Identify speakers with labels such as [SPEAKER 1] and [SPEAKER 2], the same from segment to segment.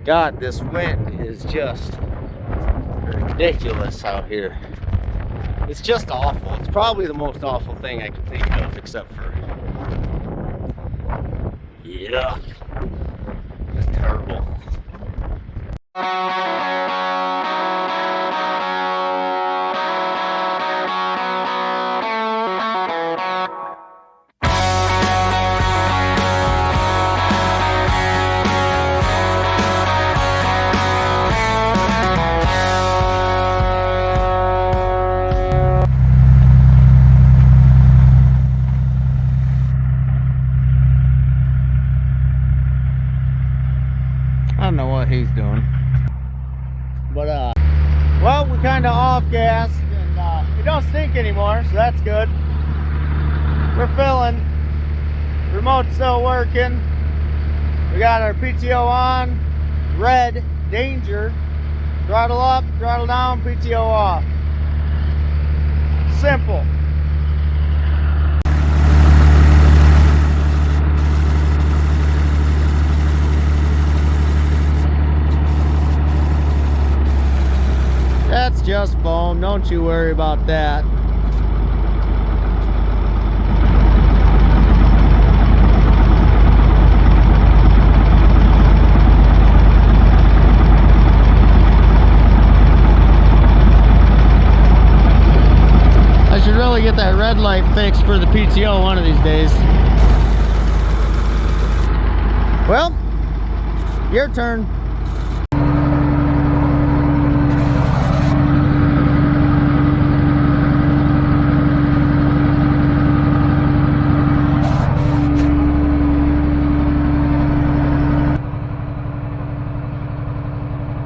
[SPEAKER 1] God, this wind is just ridiculous out here. It's just awful. It's probably the most awful thing I can think of, except for, yeah, it's terrible. I don't know what he's doing, but well, we kind of off gas, and it don't stink anymore, so that's good. We're filling. Remote's still working. We got our PTO on, red, danger, throttle up, throttle down, PTO off. Simple. That's just foam, don't you worry about that. I should really get that red light fixed for the PTO one of these days. Well, your turn.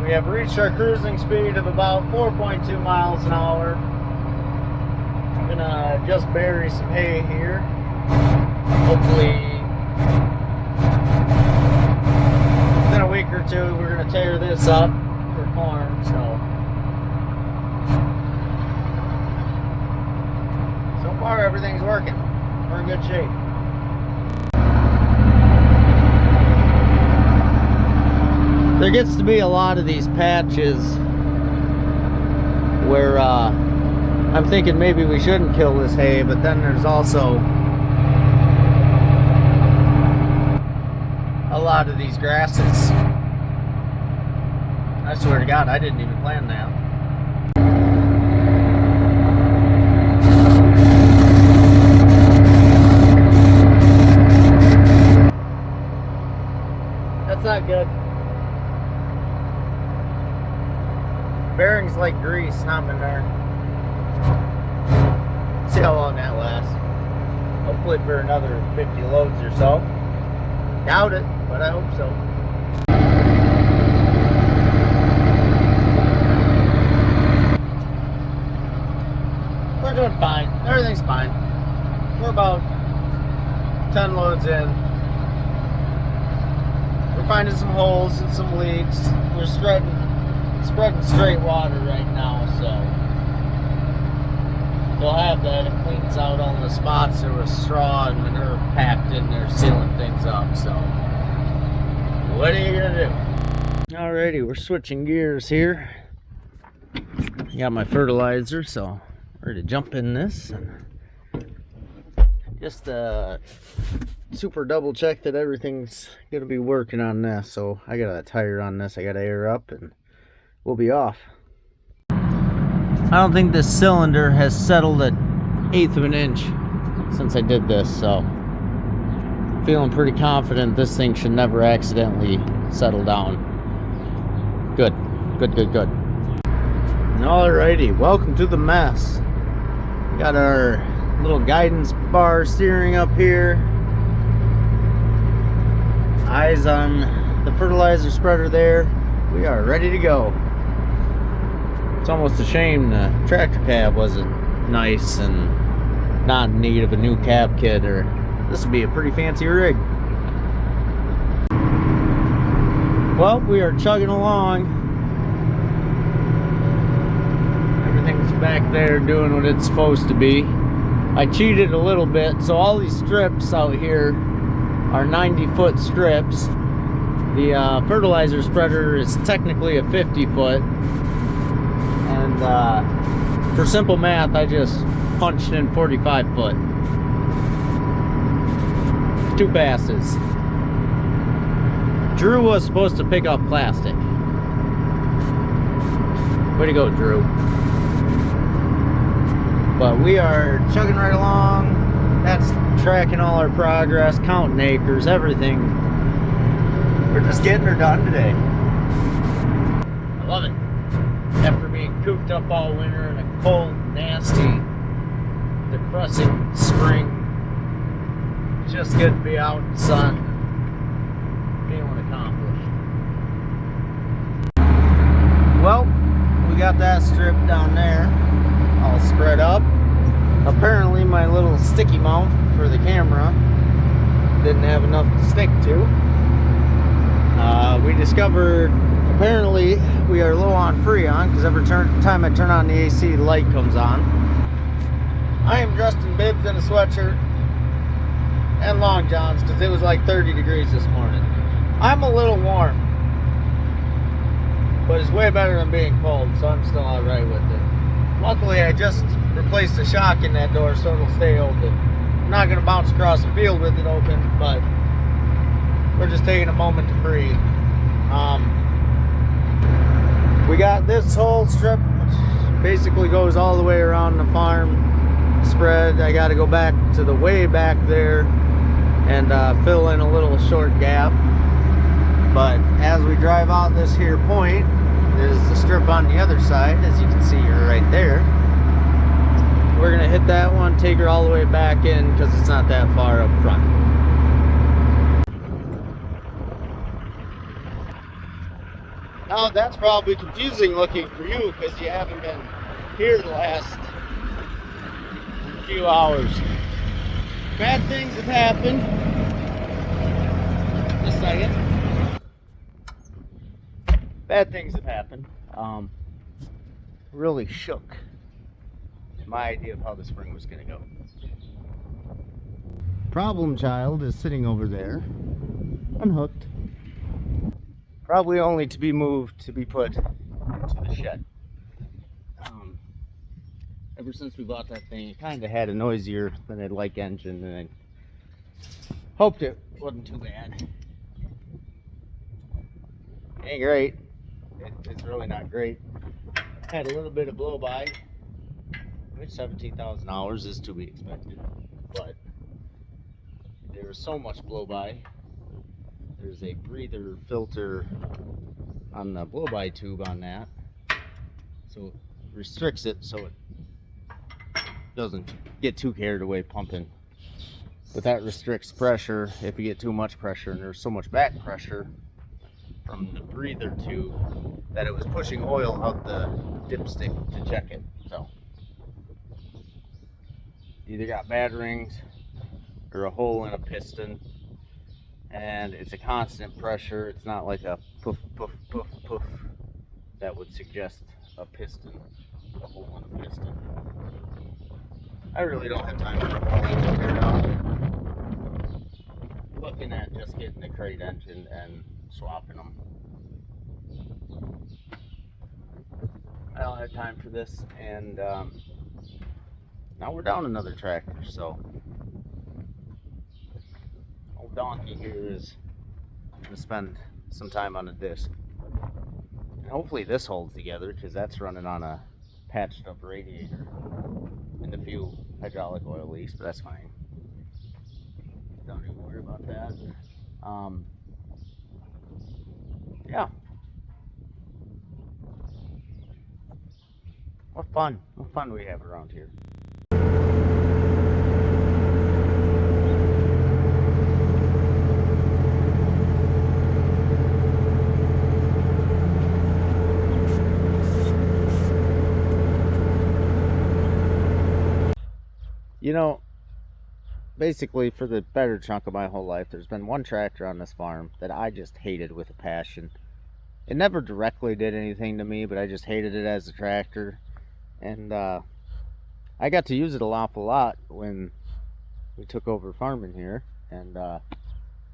[SPEAKER 1] We have reached our cruising speed of about 4.2 miles an hour. I'm gonna just bury some hay here. Hopefully, within a week or two, we're gonna tear this up for corn. So far, everything's working. We're in good shape. There gets to be a lot of these patches where I'm thinking maybe we shouldn't kill this hay, but then there's also a lot of these grasses. I swear to God, I didn't even plan that. That's not good. Bearings like grease, not manure. See how long that lasts. Hopefully for another 50 loads or so. Doubt it, but I hope so. We're doing fine. Everything's fine. We're about 10 loads in. We're finding some holes and some leaks. We're spreading straight water right now, so you'll have that. It cleans out all the spots there was straw and manure packed in there sealing things up. So what are you gonna do? Alrighty, we're switching gears here. Got my fertilizer, so ready to jump in this. Just super double check that everything's gonna be working on this. So I got a tire on this, I gotta air up, and we'll be off. I don't think this cylinder has settled an 1/8 of an inch since I did this, so feeling pretty confident this thing should never accidentally settle down. Good, good, good, good. Alrighty, welcome to the mess. Got our little guidance bar steering up here. Eyes on the fertilizer spreader there. We are ready to go. It's almost a shame the tractor cab wasn't nice and not in need of a new cab kit, or this would be a pretty fancy rig. Well, we are chugging along. Everything's back there doing what it's supposed to be. I cheated a little bit, so all these strips out here are 90-foot strips. The fertilizer spreader is technically a 50-foot, and for simple math, I just punched in 45 foot. 2 passes. Drew was supposed to pick up plastic. Way to go, Drew. But we are chugging right along. That's tracking all our progress, counting acres, everything. We're just getting her done today. I love it. After being cooped up all winter in a cold, nasty, depressing spring, just good to be out in the sun, feeling accomplished. Well, we got that strip down there all spread up. Apparently my little sticky mount for the camera didn't have enough to stick to. We discovered apparently we are low on Freon because every time I turn on the AC, the light comes on. I am dressed in bibs and a sweatshirt and long johns because it was like 30 degrees this morning. I'm a little warm, but it's way better than being cold, so I'm still alright with it. Luckily, I just replaced the shock in that door so it'll stay open. I'm not going to bounce across the field with it open, but we're just taking a moment to breathe. We got this whole strip, which basically goes all the way around the farm spread. I got to go back to the way back there and fill in a little short gap. But as we drive out this here point, there's the strip on the other side, as you can see right there. We're gonna hit that one, take her all the way back in because it's not that far up front. Now that's probably confusing looking for you because you haven't been here the last few hours. Bad things have happened. Just a second. Bad things have happened. Really shook my idea of how the spring was going to go. Problem child is sitting over there, unhooked. Probably only to be moved to be put into the shed. Ever since we bought that thing, it kind of had a noisier than I'd like engine, and I hoped it wasn't too bad. Ain't great. It's really not great. Had a little bit of blow-by, which 17,000 hours is to be expected, but there was so much blow-by. There's a breather filter on the blow-by tube on that, so it restricts it so it doesn't get too carried away pumping. But that restricts pressure if you get too much pressure, and there's so much back pressure from the breather tube that it was pushing oil out the dipstick to check it. So either got bad rings or a hole in a piston, and it's a constant pressure. It's not like a poof poof poof poof that would suggest a piston, a hole in a piston. I really don't have time for cleaning it out. Looking at just getting the crate engine and swapping them. I don't have time for this, and now we're down another tractor, so old donkey here is going to spend some time on a disc. And hopefully this holds together, because that's running on a patched up radiator and a few hydraulic oil leaks, but that's fine. Don't even worry about that. Yeah. What fun we have around here. You know, basically for the better chunk of my whole life, there's been one tractor on this farm that I just hated with a passion. It never directly did anything to me, but I just hated it as a tractor. And I got to use it an awful lot when we took over farming here. And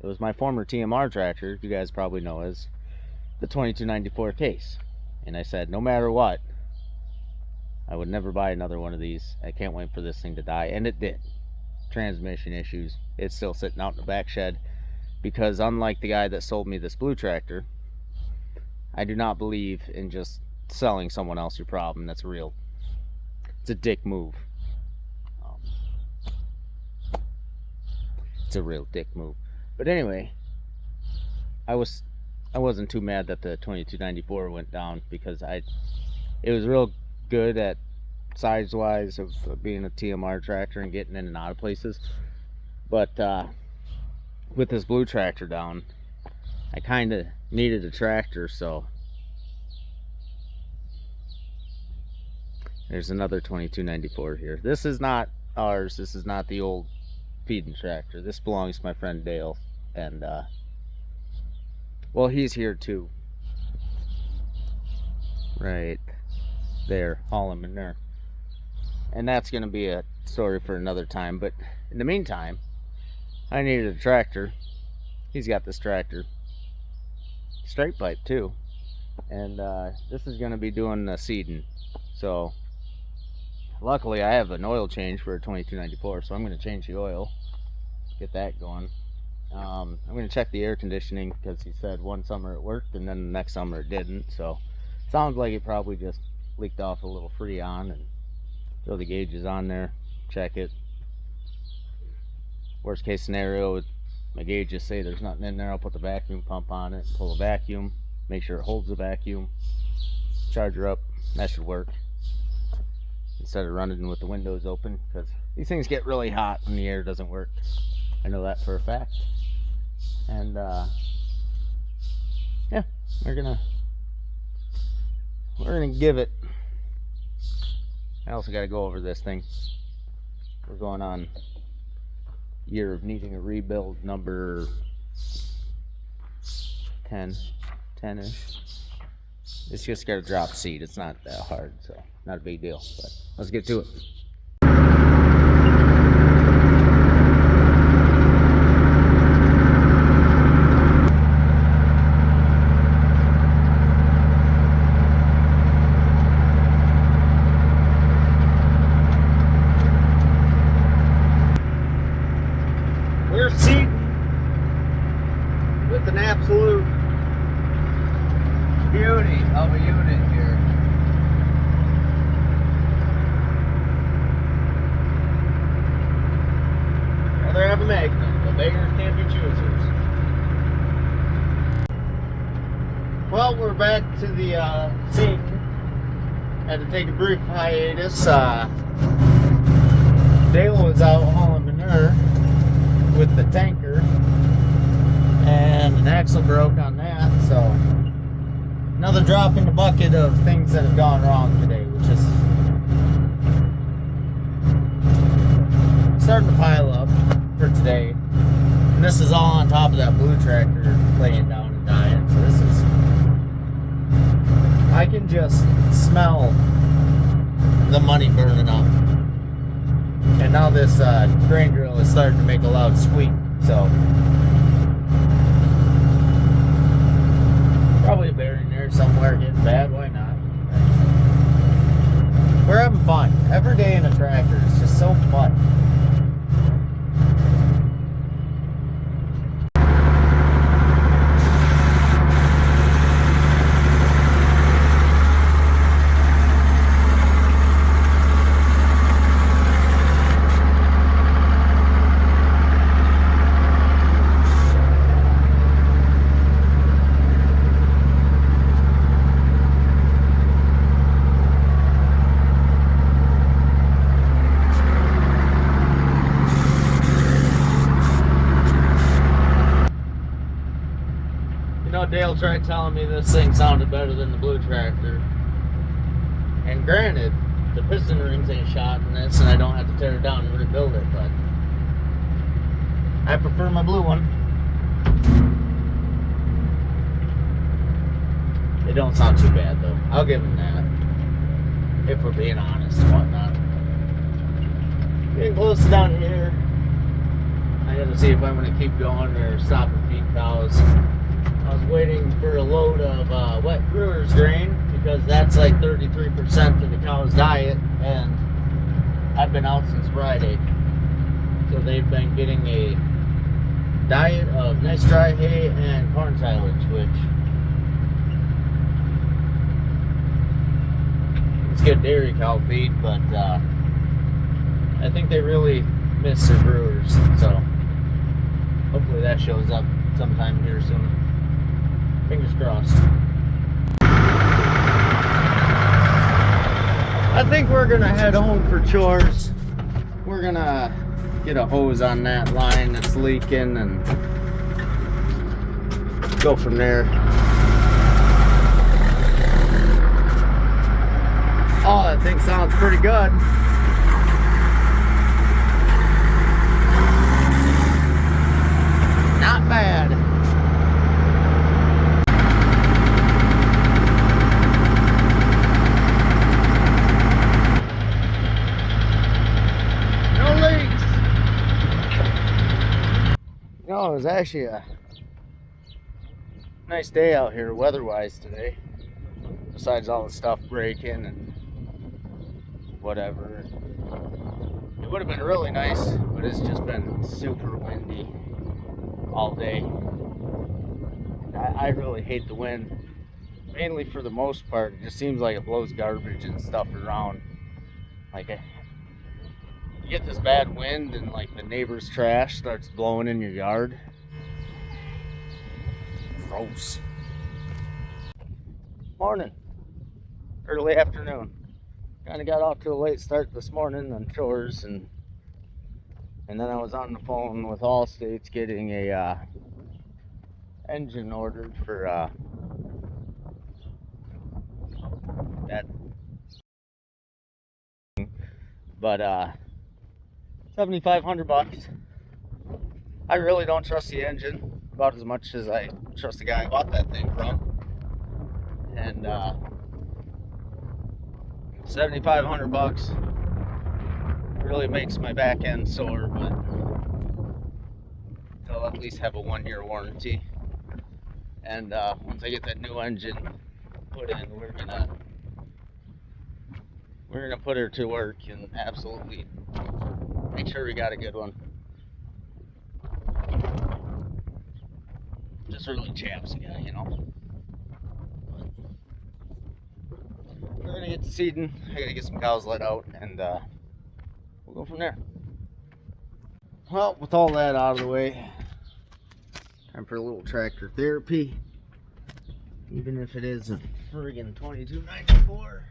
[SPEAKER 1] It was my former TMR tractor, you guys probably know as the 2294 case. And I said, no matter what, I would never buy another one of these. I can't wait for this thing to die. And it did. Transmission issues. It's still sitting out in the back shed. Because unlike the guy that sold me this blue tractor, I do not believe in just selling someone else your problem. That's real. It's a dick move. It's a real dick move. But anyway, I wasn't too mad that the 2294 went down, because it was real good at size wise of being a TMR tractor and getting in and out of places. But with this blue tractor down, I kind of needed a tractor, so there's another 2294 here. This is not ours. This is not the old feeding tractor. This belongs to my friend Dale, and well, he's here too, right there, hauling manure, and that's gonna be a story for another time. But in the meantime, I needed a tractor. He's got this tractor, straight pipe too, and this is gonna be doing the seeding. So luckily I have an oil change for a 2294, so I'm going to change the oil, get that going. I'm going to check the air conditioning, because he said one summer it worked and then the next summer it didn't. So sounds like it probably just leaked off a little Freon, and throw the gauges on there, check it. Worst case scenario, my gauges say there's nothing in there, I'll put the vacuum pump on it, pull the vacuum, make sure it holds the vacuum, charge her up. That should work, instead of running with the windows open, because these things get really hot when the air doesn't work. I know that for a fact. And yeah, we're gonna give it. I also got to go over this thing. We're going on year of needing a rebuild, number 10-ish. It's just got to drop seed. It's not that hard, so not a big deal. But let's get to it. We're seeding with an absolute beauty of a unit here. Rather have a Magnum, but beggars can't be choosers. Well, we're back to the scene. Had to take a brief hiatus. Dale was out hauling manure with the tanker, and an axle broke on that, so another drop in the bucket of things that have gone wrong today, which is starting to pile up for today. And this is all on top of that blue tractor laying down and dying. So this is, I can just smell the money burning up. And now this grain drill is starting to make a loud squeak, so probably a bearing there somewhere getting bad. Why not? We're having fun. Every day in a tractor is just so fun. Dale tried telling me this thing sounded better than the blue tractor, and granted, the piston rings ain't shot in this, and I don't have to tear it down and rebuild it, but I prefer my blue one. They don't sound too bad though, I'll give them that, if we're being honest and whatnot. Getting close down here, I I gotta see if I'm gonna keep going or stop and feed cows. I was waiting for a load of wet brewer's grain because that's like 33% of the cow's diet, and I've been out since Friday. So they've been getting a diet of nice dry hay and corn silage, which it's good dairy cow feed, but I think they really miss their brewers, so hopefully that shows up sometime here soon. Fingers crossed. I think we're gonna head home for chores. We're gonna get a hose on that line that's leaking and go from there. Oh, that thing sounds pretty good. Not bad. No leaks. You know, it was actually a nice day out here weather-wise today. Besides all the stuff breaking and whatever. It would have been really nice, but it's just been super windy all day. I really hate the wind. Mainly for the most part, it just seems like it blows garbage and stuff around. Like you get this bad wind and like the neighbor's trash starts blowing in your yard. Gross. Morning. Early afternoon. Kind of got off to a late start this morning on chores, and then I was on the phone with Allstate's getting a engine ordered for that, but $7,500. I really don't trust the engine about as much as I trust the guy I bought that thing from, and $7,500 really makes my back end sore, but they'll at least have a 1-year warranty. And once I get that new engine put in, we're gonna put her to work and absolutely make sure we got a good one. Just really chaps guy, you know. We're gonna get to seeding. I gotta get some cows let out, and we'll go from there. Well, with all that out of the way, time for a little tractor therapy. Even if it is a friggin' 2294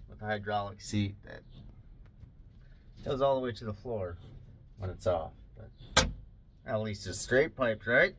[SPEAKER 1] with a hydraulic seat that goes all the way to the floor when it's off. But at least it's straight piped, right?